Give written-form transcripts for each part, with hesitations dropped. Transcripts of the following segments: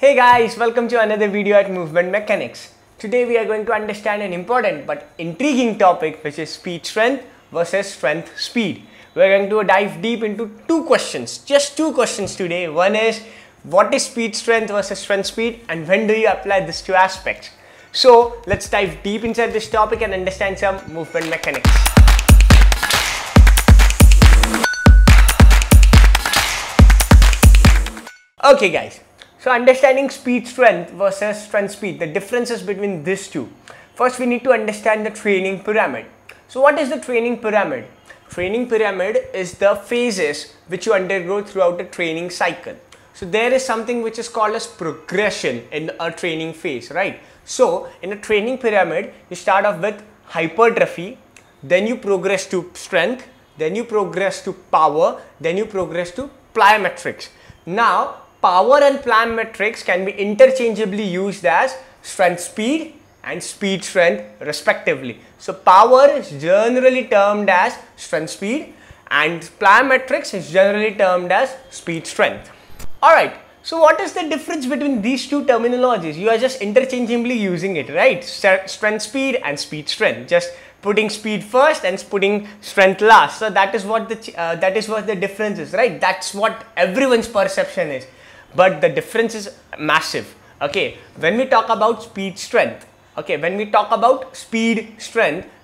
Hey guys, welcome to another video at Movement Mechanics. Today we are going to understand an important but intriguing topic, which is speed strength versus strength speed. We are going to dive deep into two questions, just two questions today. One is, what is speed strength versus strength speed, and when do you apply these two aspects? So let's dive deep inside this topic and understand some movement mechanics. Okay guys, so understanding speed strength versus strength speed, the differences between these two. First we need to understand the training pyramid. So what is the training pyramid? Training pyramid is the phases which you undergo throughout a training cycle. So there is something which is called as progression in a training phase, right? So in a training pyramid, you start off with hypertrophy, then you progress to strength, then you progress to power, then you progress to plyometrics. Now power and plyometrics can be interchangeably used as strength speed and speed strength respectively. So power is generally termed as strength speed and plyometrics is generally termed as speed strength. Alright, so what is the difference between these two terminologies? You are just interchangeably using it, right? Strength speed and speed strength, just putting speed first and putting strength last. So that is what the difference is, right? That's what everyone's perception is. But the difference is massive. Okay, when we talk about speed strength,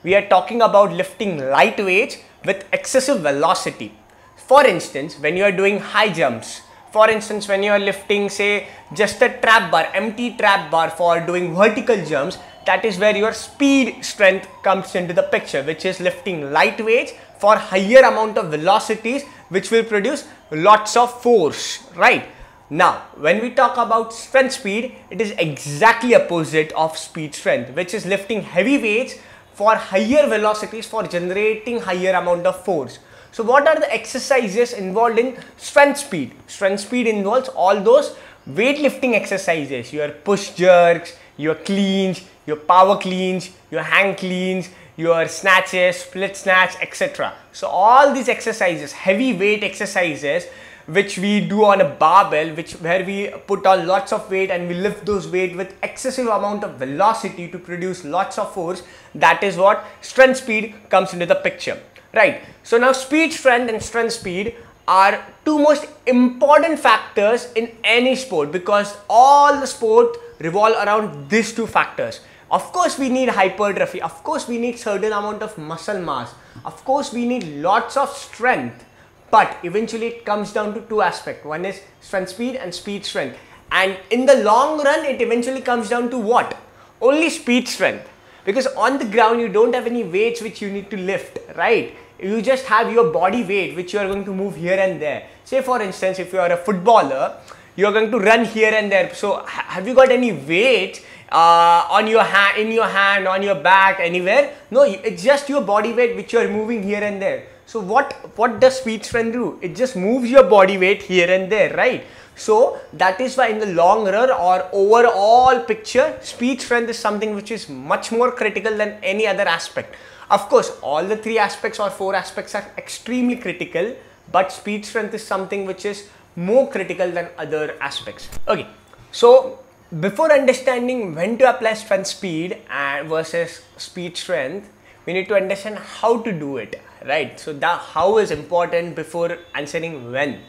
we are talking about lifting light weights with excessive velocity. For instance, when you are doing high jumps, for instance, when you are lifting, say, just a trap bar, empty trap bar for doing vertical jumps, that is where your speed strength comes into the picture, which is lifting light weights for higher amount of velocities, which will produce lots of force, right? Now, when we talk about strength speed, it is exactly opposite of speed strength, which is lifting heavy weights for higher velocities for generating higher amount of force. So what are the exercises involved in strength speed? Strength speed involves all those weightlifting exercises, your push jerks, your cleans, your power cleans, your hang cleans, your snatches, split snatch, etc. So all these exercises, heavy weight exercises, which we do on a barbell, where we put on lots of weight and we lift those weight with excessive amount of velocity to produce lots of force, that is what strength speed comes into the picture, right? So now speed strength and strength speed are two most important factors in any sport, because all the sport revolve around these two factors. Of course we need hypertrophy, of course we need certain amount of muscle mass, of course we need lots of strength. But eventually it comes down to two aspects. One is strength speed and speed strength. And in the long run, it eventually comes down to what? Only speed strength. Because on the ground, you don't have any weights which you need to lift, right? You just have your body weight which you are going to move here and there. Say for instance, if you are a footballer, you are going to run here and there. So have you got any weight on your hand, in your hand, on your back, anywhere? No, it's just your body weight which you are moving here and there. So what does speed strength do? It just moves your body weight here and there, right? So that is why in the long run or overall picture, speed strength is something which is much more critical than any other aspect. Of course, all the three aspects or four aspects are extremely critical, but speed strength is something which is more critical than other aspects. Okay, so before understanding when to apply strength speed versus speed strength, we need to understand how to do it, right? So the how is important before answering when.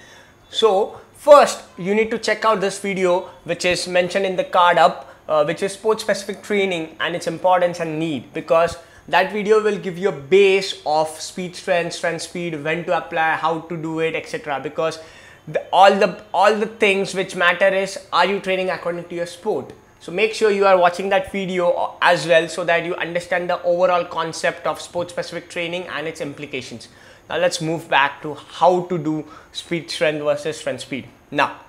So first you need to check out this video which is mentioned in the card up, which is sport specific training and its importance and need, because that video will give you a base of speed strength, strength speed, when to apply, how to do it, etc. Because all the things which matter is, are you training according to your sport? So make sure you are watching that video as well, so that you understand the overall concept of sport specific training and its implications. Now let's move back to how to do speed strength versus strength speed. Now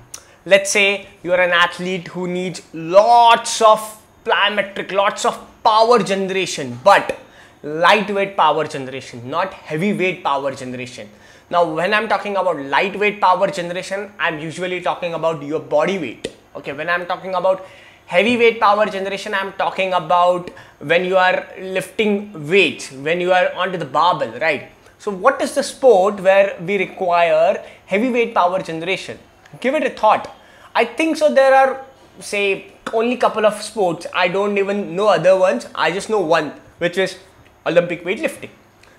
let's say you are an athlete who needs lots of plyometric, lots of power generation, but lightweight power generation, not heavyweight power generation. Now when I'm talking about lightweight power generation, I'm usually talking about your body weight. Okay, when I'm talking about heavyweight power generation, I'm talking about when you are lifting weights, when you are onto the barbell, right? So what is the sport where we require heavyweight power generation? Give it a thought. I think so there are say only couple of sports. I don't even know other ones. I just know one, which is Olympic weightlifting.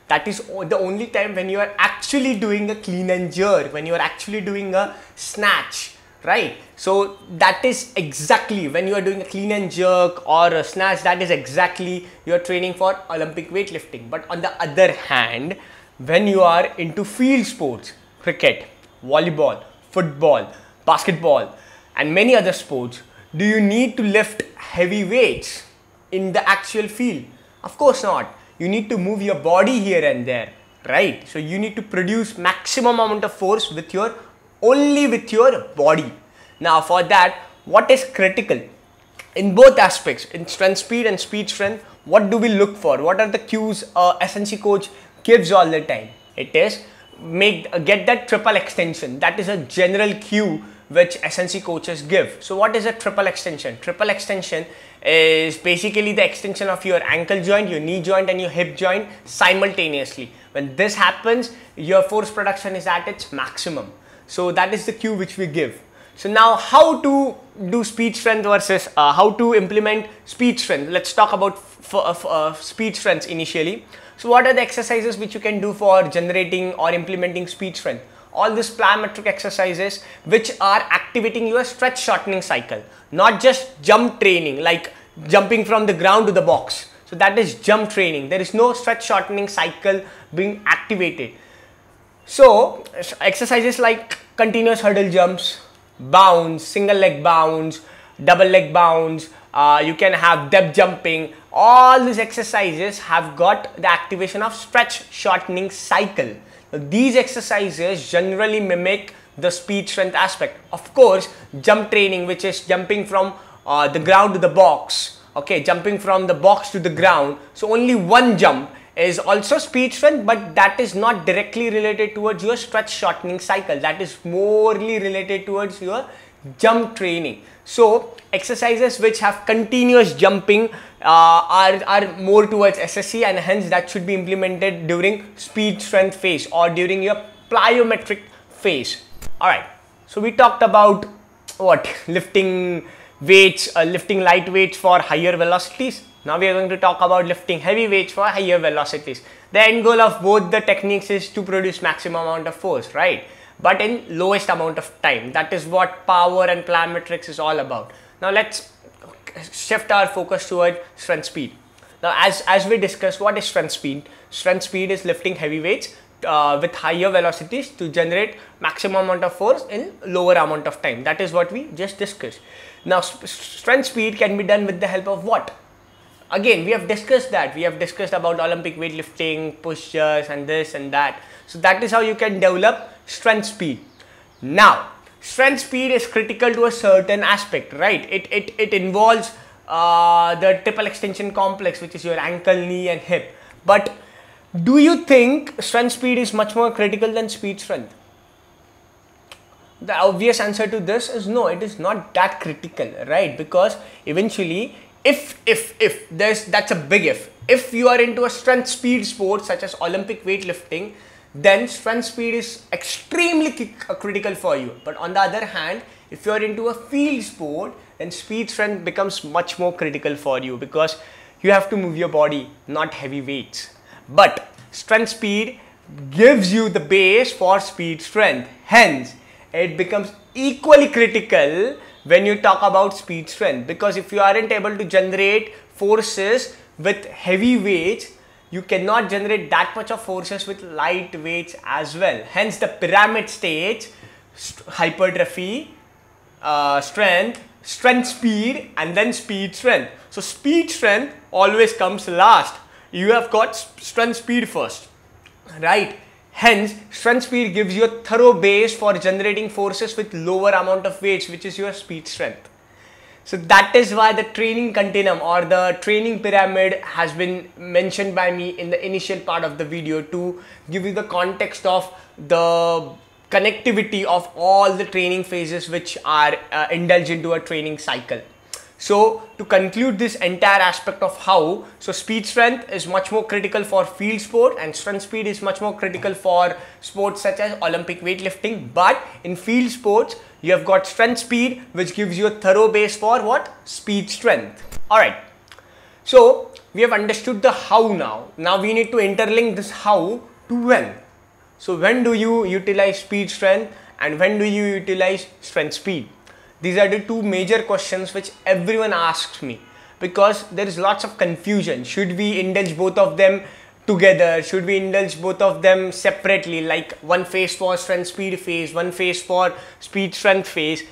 That is the only time when you are actually doing a clean and jerk, when you are actually doing a snatch, right? So that is exactly when you are doing a clean and jerk or a snatch, that is exactly you are training for Olympic weightlifting. But on the other hand, when you are into field sports, cricket, volleyball, football, basketball, and many other sports, do you need to lift heavy weights in the actual field? Of course not. You need to move your body here and there, right? So you need to produce maximum amount of force with your only with your body. Now for that, what is critical in both aspects, in strength speed and speed strength? What do we look for? What are the cues SNC coach gives all the time? It is get that triple extension. That is a general cue which SNC coaches give. So what is a triple extension? Triple extension is basically the extension of your ankle joint, your knee joint and your hip joint simultaneously. When this happens, your force production is at its maximum. So that is the cue which we give. So now how to do speed strength versus how to implement speed strength. Let's talk about speed strength initially. So what are the exercises which you can do for generating or implementing speed strength? All these plyometric exercises which are activating your stretch shortening cycle, not just jump training like jumping from the ground to the box. So that is jump training. There is no stretch shortening cycle being activated. So exercises like continuous hurdle jumps, bounce, single leg bounce, double leg bounce, you can have depth jumping. All these exercises have got the activation of stretch shortening cycle. These exercises generally mimic the speed strength aspect. Of course, jump training, which is jumping from the ground to the box, okay, jumping from the box to the ground. So only one jump is also speed strength, but that is not directly related towards your stretch shortening cycle. That is morely related towards your jump training. So exercises which have continuous jumping are more towards SSC, and hence that should be implemented during speed strength phase or during your plyometric phase. Alright, so we talked about what? Lifting weights, lifting light weights for higher velocities. Now we are going to talk about lifting heavy weights for higher velocities. The end goal of both the techniques is to produce maximum amount of force, right? But in lowest amount of time. That is what power and plyometrics is all about. Now let's shift our focus toward strength speed. Now as we discussed, what is strength speed? Strength speed is lifting heavy weights with higher velocities to generate maximum amount of force in lower amount of time. That is what we just discussed. Now strength speed can be done with the help of what? Again, we have discussed that. We have discussed about Olympic weightlifting, push-ups and this and that. So that is how you can develop strength speed. Now, strength speed is critical to a certain aspect, right? It involves the triple extension complex, which is your ankle, knee and hip. But do you think strength speed is much more critical than speed strength? The obvious answer to this is no, it is not that critical, right? Because eventually, if that's a big if you are into a strength speed sport such as Olympic weightlifting, then strength speed is extremely critical for you. But on the other hand, if you are into a field sport, then speed strength becomes much more critical for you because you have to move your body, not heavy weights. But strength speed gives you the base for speed strength. Hence, it becomes equally critical when you talk about speed strength, because if you aren't able to generate forces with heavy weights, you cannot generate that much of forces with light weights as well. Hence the pyramid stage, hypertrophy, strength, strength speed and then speed strength. So speed strength always comes last. You have got strength speed first, right? Hence, strength speed gives you a thorough base for generating forces with lower amount of weights, which is your speed strength. So that is why the training continuum or the training pyramid has been mentioned by me in the initial part of the video to give you the context of the connectivity of all the training phases which are indulged into a training cycle. So to conclude this entire aspect of how, so speed strength is much more critical for field sport and strength speed is much more critical for sports such as Olympic weightlifting. But in field sports, You have got StrengthSpeed, which gives you a thorough base for what? SpeedStrength. Alright. So we have understood the how now. Now we need to interlink this how to when. So when do you utilize SpeedStrength and when do you utilize StrengthSpeed? These are the two major questions which everyone asks me, because there is lots of confusion. Should we indulge both of them together? Should we indulge both of them separately, like one phase for StrengthSpeed phase, one phase for SpeedStrength phase?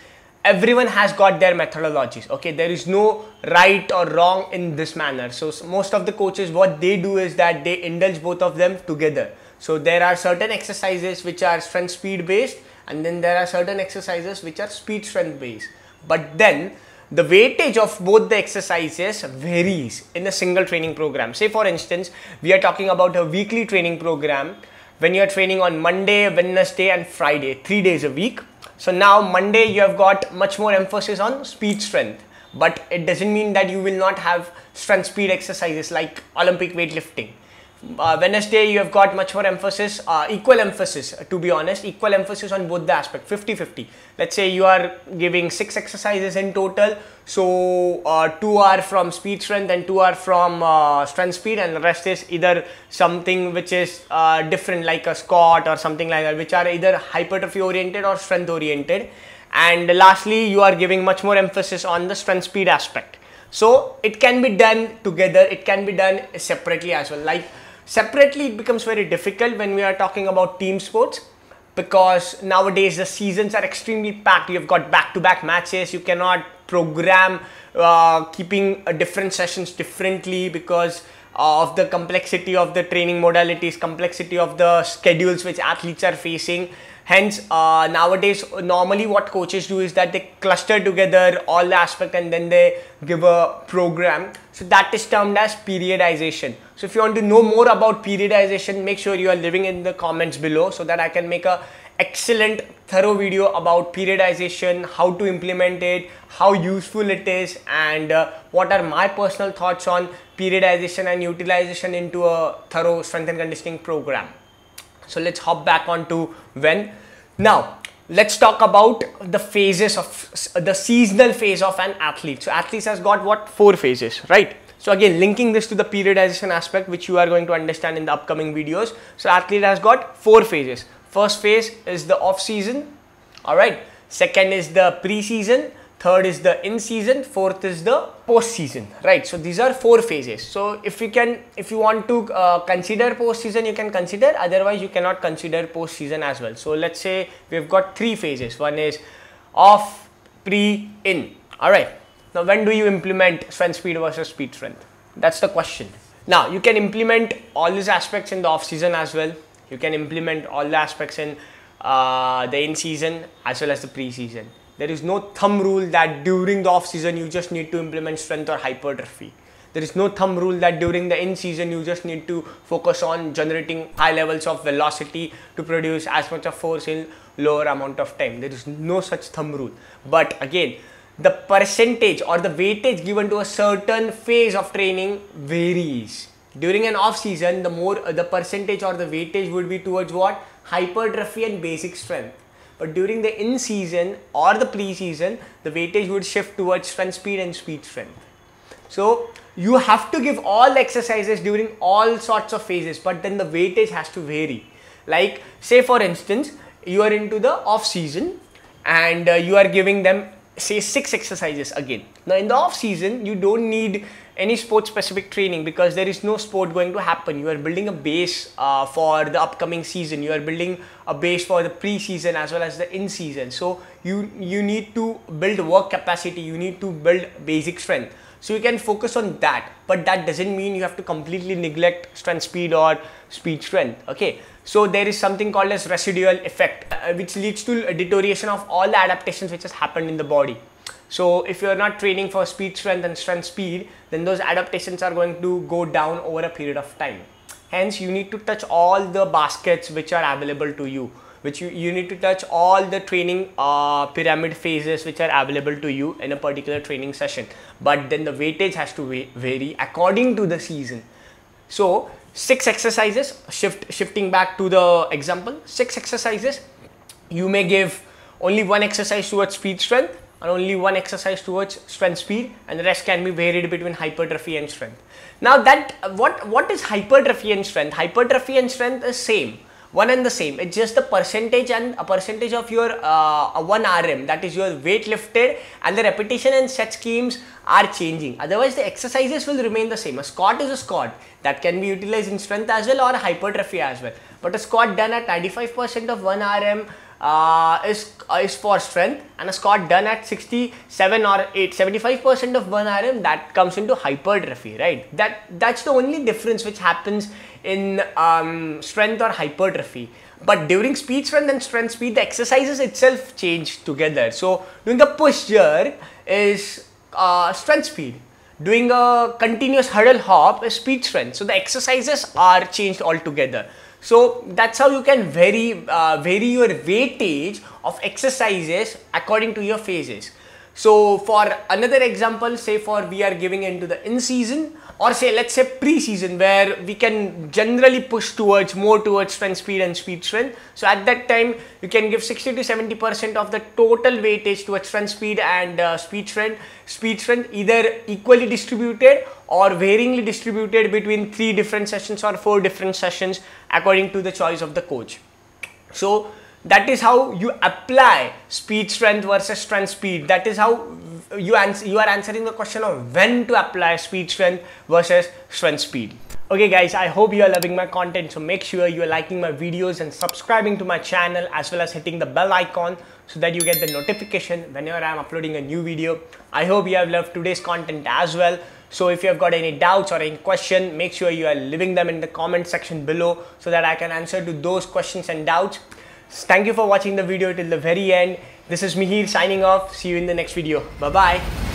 Everyone has got their methodologies. Okay, there is no right or wrong in this manner. So most of the coaches, what they do is that they indulge both of them together. So there are certain exercises which are StrengthSpeed based, and then there are certain exercises which are SpeedStrength based. But then the weightage of both the exercises varies in a single training program. Say for instance, we are talking about a weekly training program when you are training on Monday, Wednesday and Friday, 3 days a week. So now Monday you have got much more emphasis on SpeedStrength, but it doesn't mean that you will not have StrengthSpeed exercises like Olympic weightlifting. Wednesday you have got much more emphasis, equal emphasis, to be honest, equal emphasis on both the aspect, 50-50. Let's say you are giving 6 exercises in total, so 2 are from SpeedStrength and 2 are from StrengthSpeed, and the rest is either something which is different like a squat or something like that, which are either hypertrophy oriented or strength oriented. And lastly, you are giving much more emphasis on the StrengthSpeed aspect. So it can be done together, it can be done separately as well. Like separately it becomes very difficult when we are talking about team sports, because nowadays the seasons are extremely packed. You've got back-to-back matches. You cannot program keeping different sessions differently because of the complexity of the training modalities, complexity of the schedules which athletes are facing. Hence, nowadays, normally what coaches do is that they cluster together all the aspects and then they give a program. So that is termed as periodization. So if you want to know more about periodization, make sure you are leaving in the comments below so that I can make a excellent thorough video about periodization, how to implement it, how useful it is, and what are my personal thoughts on periodization and utilization into a thorough strength and conditioning program. So let's hop back onto when. Now let's talk about the phases of the seasonal phase of an athlete. So athletes has got what? 4 phases, right? So again, linking this to the periodization aspect, which you are going to understand in the upcoming videos. So athlete has got 4 phases. First phase is the off season. All right. Second is the pre-season. Third is the in-season, fourth is the post-season, right? So these are 4 phases. So if you want to consider post-season, you can consider, otherwise you cannot consider post-season as well. So let's say we've got 3 phases. One is off, pre, in. All right. Now when do you implement StrengthSpeed versus SpeedStrength? That's the question. Now you can implement all these aspects in the off-season as well. You can implement all the aspects in the in-season as well as the pre-season. There is no thumb rule that during the off season you just need to implement strength or hypertrophy. There is no thumb rule that during the in season you just need to focus on generating high levels of velocity to produce as much of force in lower amount of time. There is no such thumb rule. But again, the percentage or the weightage given to a certain phase of training varies. During an off season, the percentage or the weightage would be towards what? Hypertrophy and basic strength. But during the in-season or the pre-season, the weightage would shift towards StrengthSpeed and SpeedStrength. So you have to give all the exercises during all sorts of phases, but then the weightage has to vary. Like say for instance, you are into the off-season and you are giving them say 6 exercises again. Now in the off-season, you don't need any sport specific training because there is no sport going to happen. You are building a base for the upcoming season. You are building a base for the pre-season as well as the in-season. So you need to build work capacity. You need to build basic strength. So you can focus on that, but that doesn't mean you have to completely neglect StrengthSpeed or SpeedStrength. Okay, so there is something called as residual effect, which leads to a deterioration of all the adaptations which has happened in the body. So if you are not training for SpeedStrength and StrengthSpeed, then those adaptations are going to go down over a period of time. Hence, you need to touch all the baskets which are available to you, which you need to touch all the training pyramid phases which are available to you in a particular training session. But then the weightage has to vary according to the season. So 6 exercises, shifting back to the example, 6 exercises, you may give only one exercise towards speed strength and only one exercise towards strength speed, and the rest can be varied between hypertrophy and strength. Now that what is hypertrophy and strength? Hypertrophy and strength is same, one and the same. It's just the percentage and a percentage of your 1 RM, that is your weight lifted, and the repetition and set schemes are changing. Otherwise the exercises will remain the same. A squat is a squat that can be utilized in strength as well or hypertrophy as well, but a squat done at 95% of 1 RM is for strength, and a squat done at 67 or 75% of 1 RM, that comes into hypertrophy, right? That's the only difference which happens in strength or hypertrophy. But during speed strength and strength speed, the exercises itself change together. So doing a push jerk is strength speed, doing a continuous hurdle hop is speed strength. So the exercises are changed altogether. So that's how you can vary your weightage of exercises according to your phases. So for another example, say for we are giving into the in season, or say let's say pre-season, where we can generally push more towards strength speed and speed strength. So at that time you can give 60 to 70% of the total weightage towards strength speed and speed strength, either equally distributed or varyingly distributed between 3 different sessions or 4 different sessions according to the choice of the coach. So that is how you apply speed strength versus strength speed. That is how you are answering the question of when to apply speed strength versus strength speed. Okay guys, I hope you are loving my content, so make sure you are liking my videos and subscribing to my channel, as well as hitting the bell icon so that you get the notification whenever I am uploading a new video. I hope you have loved today's content as well. So if you have got any doubts or any question, make sure you are leaving them in the comment section below so that I can answer to those questions and doubts. Thank you for watching the video till the very end. This is Mihir signing off. See you in the next video. Bye bye.